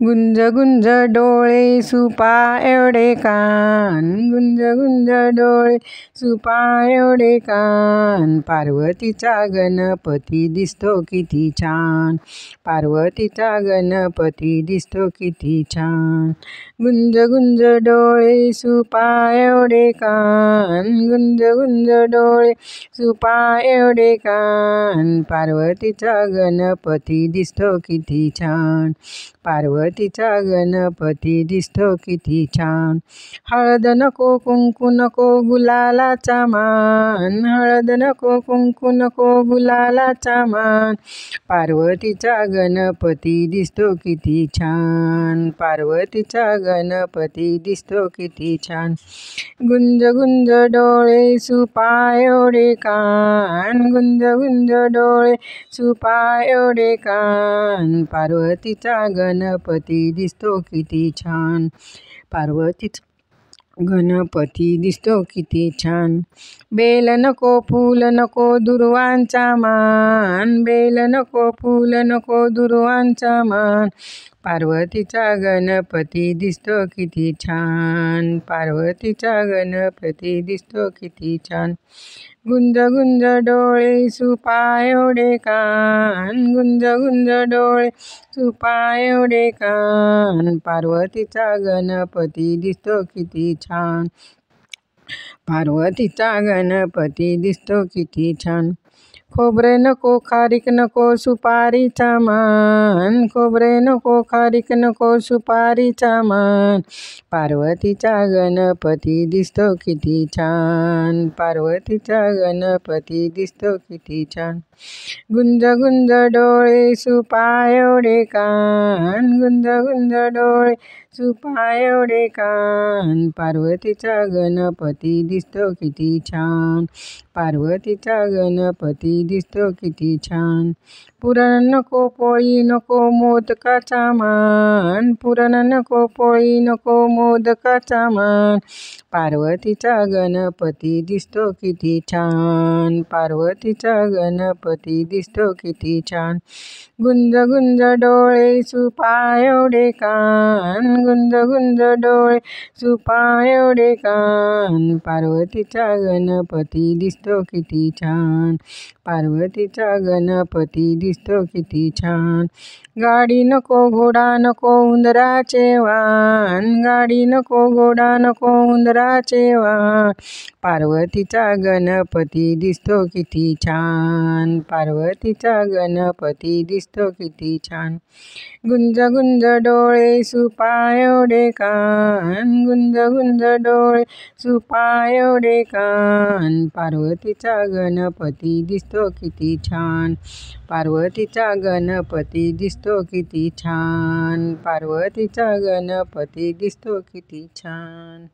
गुंज गुंज डोळे सुपा एवढे कान, गुंज गुंज डोळे सुपा एवढे कान. पार्वतीचा गणपती दिसतो किती छान, पार्वतीचा गणपती दिसतो किती छान. गुंज गुंज डोळे सुपा एवढे कान, गुंज गुंज डोळे सुपा एवढे कान. पार्वतीचा गणपती दिसतो किती छान, पार्वतीचा गणपती दिसतो किती छान. हळद नको कुंकू नको गुलालाचा मान, हळद नको कुंकू नको गुलालाचा मान. पार्वतीचा गणपती दिसतो किती छान, पार्वतीचा गणपती दिसतो किती छान. गुंज गुंज डोळे सुपा एवढे कान, गुंज गुंज डोळे सुपा एवढे कान. पार्वतीचा गणपती दिसतो किती छान, पार्वतीचा गणपती दिसतो किती छान. बेल नको फूल नको दुर्वांचा मान, बेल नको फूल नको दुर्वांचा मान. पार्वतीचा गणपती दिसतो किती छान, पार्वतीचा गणपती दिसतो किती छान. गुंज गुंज डोळे सुपा एवढे कान, गुंज गुंज डोळे सुपा एवढे कान. पार्वतीचा गणपती दिसतो किती छान, पार्वतीचा गणपती दिसतो किती छान. खोबरे नको खारीक नको सुपारीचा मान, खोबरे नको खारीक नको सुपारीचा मान. पार्वतीचा गणपती दिसतो किती छान, पार्वतीचा गणपती दिसतो किती छान. गुंज गुंज डोळे सुपा एवढे कान, गुंज गुंज डोळे सुपा एवढे कान. पार्वतीचा गणपती दिसतो किती छान, पार्वतीचा गणपती दिसतो किती छान. पुरण नको पोळी नको मोदकाचा मान, पुरण नको पोळी नको मोदकाचा मान. पार्वतीचा गणपती दिसतो किती छान, पार्वतीचा गणपती दिसतो किती छान. गुंज गुंज डोळे सुपा एवढे कान, गुंज गुंज डोळे सुपा एवढे कान. पार्वतीचा गणपती दिसतो किती छान, पार्वतीचा गणपती दिसतो किती छान. गाडी नको घोडा नको उंदराचे वाहन, गाडी नको घोडा नको उंदराचे वाहन. पार्वतीचा गणपती दिसतो किती छान, पार्वतीचा गणपती दिसतो किती छान. गुंज गुंज डोळे सुपा एवढे कान, गुंज गुंज डोळे सुपा एवढे कान. पार्वतीचा गणपती दिसतो किती छान, पार्वतीचा गणपती दिसतो किती छान, पार्वतीचा गणपती दिसतो किती छान.